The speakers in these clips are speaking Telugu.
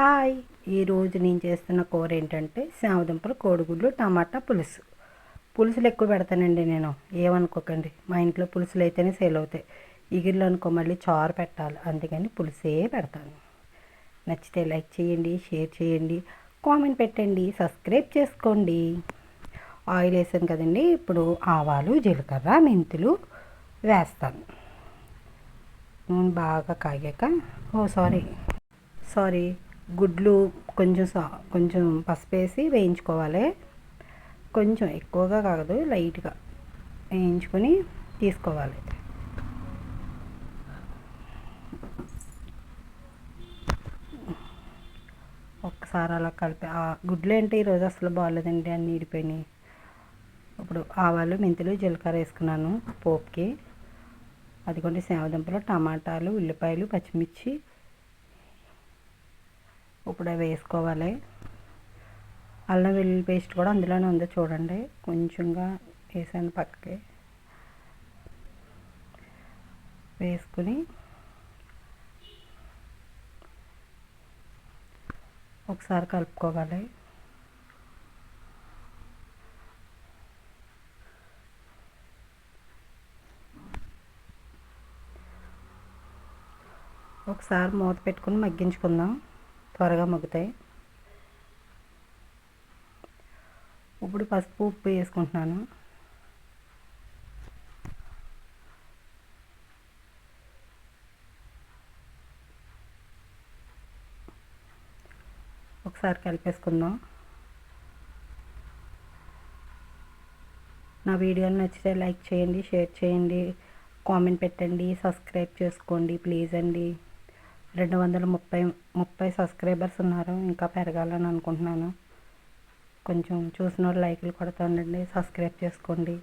హాయ్, ఈరోజు నేను చేస్తున్న కూర ఏంటంటే సామదుంపలు కోడిగుడ్లు టమాటా పులుసు. పులుసులు ఎక్కువ పెడతానండి నేను, ఏమనుకోకండి. మా ఇంట్లో పులుసులు అయితేనే సేల్ అవుతాయి. ఇగిరిలో అనుకో మళ్ళీ చారు పెట్టాలి, అందుకని పులుసే పెడతాను. నచ్చితే లైక్ చేయండి, షేర్ చేయండి, కామెంట్ పెట్టండి, సబ్స్క్రైబ్ చేసుకోండి. ఆయిల్ వేసాను కదండి, ఇప్పుడు ఆవాలు జీలకర్ర మెంతులు వేస్తాను. నూనె బాగా కాగాక సారీ గుడ్లు కొంచెం పసుపు వేసి వేయించుకోవాలి. కొంచెం ఎక్కువగా కాదు, లైట్గా వేయించుకొని తీసుకోవాలి. ఒక్కసారి అలా కలిపి గుడ్లు ఏంటి ఈరోజు అసలు బాగాలేదండి, అన్నీ ఇడిపోయినాయి. ఇప్పుడు ఆవాలు మెంతులు జీలకర్ర వేసుకున్నాను పోపుకి. అదిగోండి సామదుంపలు టమాటాలు ఉల్లిపాయలు పచ్చిమిర్చి ఇప్పుడు అవి వేసుకోవాలి. అల్లం వెల్లుల్లి పేస్ట్ కూడా అందులోనే ఉందో చూడండి, కొంచెంగా వేసాను. పక్కకి వేసుకుని ఒకసారి కలుపుకోవాలి. ఒకసారి మూత పెట్టుకుని మగ్గించుకుందాం, త్వరగా మగ్గుతాయి. ఇప్పుడు పసుపు ఉప్పు వేసుకుంటున్నాను. ఒకసారి కలిపేసుకుందాం. నా వీడియోలు నచ్చితే లైక్ చేయండి, షేర్ చేయండి, కామెంట్ పెట్టండి, సబ్స్క్రైబ్ చేసుకోండి ప్లీజ్ అండి. 230 సబ్స్క్రైబర్స్ ఉన్నారు, ఇంకా పెరగాలని అనుకుంటున్నాను. కొంచెం చూసిన వాళ్ళు లైక్లు కొడుతుండండి, సబ్స్క్రైబ్ చేసుకోండి.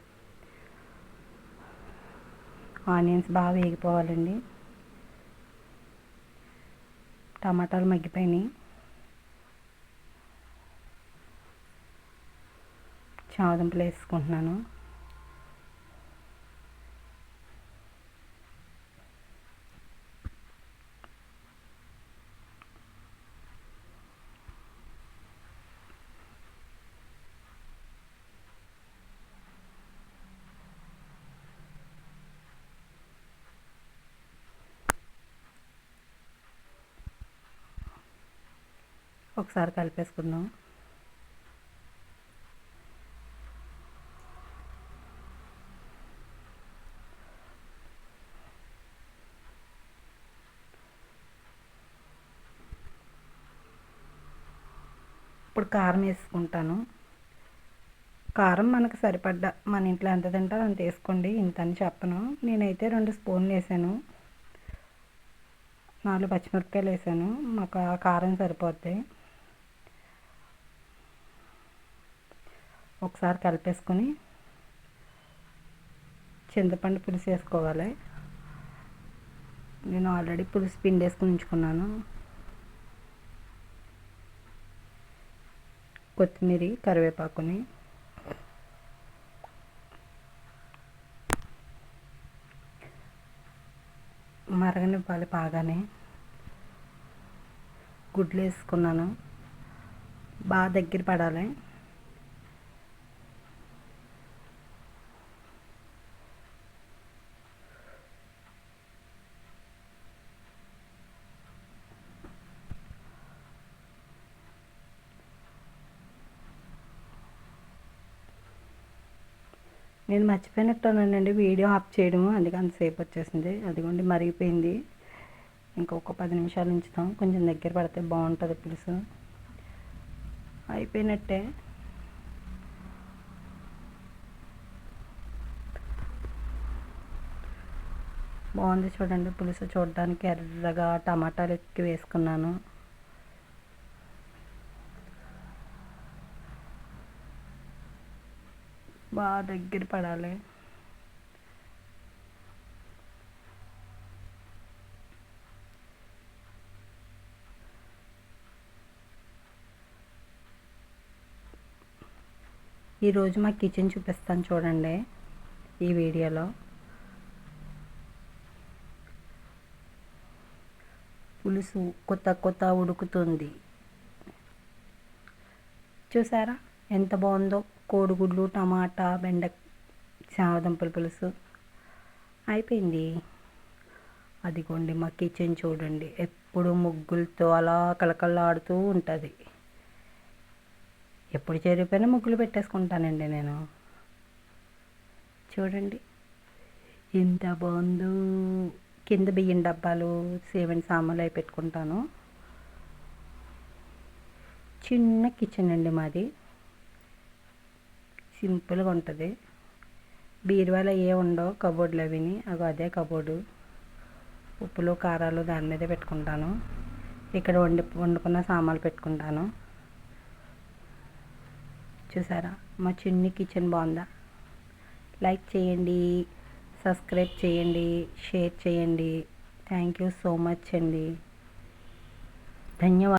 ఆనియన్స్ బాగా వేగిపోవాలండి. టమాటాలు మగ్గిపోయినాయి. చామదుంపలు వేసుకుంటున్నాను. ఒకసారి కలిపేసుకుందాం. ఇప్పుడు కారం వేసుకుంటాను. కారం మనకు సరిపడ్డ, మన ఇంట్లో ఎంత తింటారో అంత వేసుకోండి, ఇంత అని చెప్పను. నేనైతే 2 స్పూన్లు వేసాను. 4 పచ్చిమిరపకాయలు వేసాను, మాకు ఆ కారం సరిపోద్ది. ఒకసారి కలిపేసుకొని చింతపండు పులుసు వేసుకోవాలి. నేను ఆల్రెడీ పులుసు పిండి వేసుకుని ఉంచుకున్నాను. కొత్తిమీర కరివేపాకుని మరగనివ్వాలి బాగానే. గుడ్లు వేసుకున్నాను, బాగా దగ్గర పడాలి. నేను మర్చిపోయినట్టున్నానండి వీడియో ఆఫ్ చేయడము, అందుకే అంతసేపు వచ్చేసింది. అదిగోండి మరిగిపోయింది. ఇంకొక 10 నిమిషాలు ఉంచుతాం, కొంచెం దగ్గర పడితే బాగుంటుంది పులుసు. అయిపోయినట్టే. బాగుంది చూడండి పులుసు, చూడడానికి ఎర్రగా టమాటాలు ఎక్కువ వేసుకున్నాను. బాగా దగ్గర పడాలి. ఈరోజు మా కిచెన్ చూపిస్తాను చూడండి ఈ వీడియోలో. పులుసు కొత్త ఉడుకుతుంది. చూసారా ఎంత బాగుందో, కోడిగుడ్లు టమాటా చామదుంపల పులుసు అయిపోయింది. అదిగోండి మా కిచెన్ చూడండి, ఎప్పుడు ముగ్గులతో అలా కలకల్లాడుతూ ఉంటుంది. ఎప్పుడు చెరిగిపోయినా ముగ్గులు పెట్టేసుకుంటానండి నేను. చూడండి ఎంత బాగుందో. కింద బియ్యం డబ్బాలు, సిమెంట్ సామాన్లు అవి పెట్టుకుంటాను. చిన్న కిచెన్ అండి మాది, సింపుల్గా ఉంటుంది. బీరువాలో ఏ ఉండవు, కబోర్డులు అవిని. అదే కబోర్డు. ఉప్పులు కారాలు దాని మీదే పెట్టుకుంటాను. ఇక్కడ వండుకున్న సామాన్లు పెట్టుకుంటాను. చూసారా మా చిన్ని కిచెన్ బాగుందా? లైక్ చేయండి, సబ్స్క్రైబ్ చేయండి, షేర్ చేయండి. థ్యాంక్ యూ సో మచ్ అండి. ధన్యవాదాలు.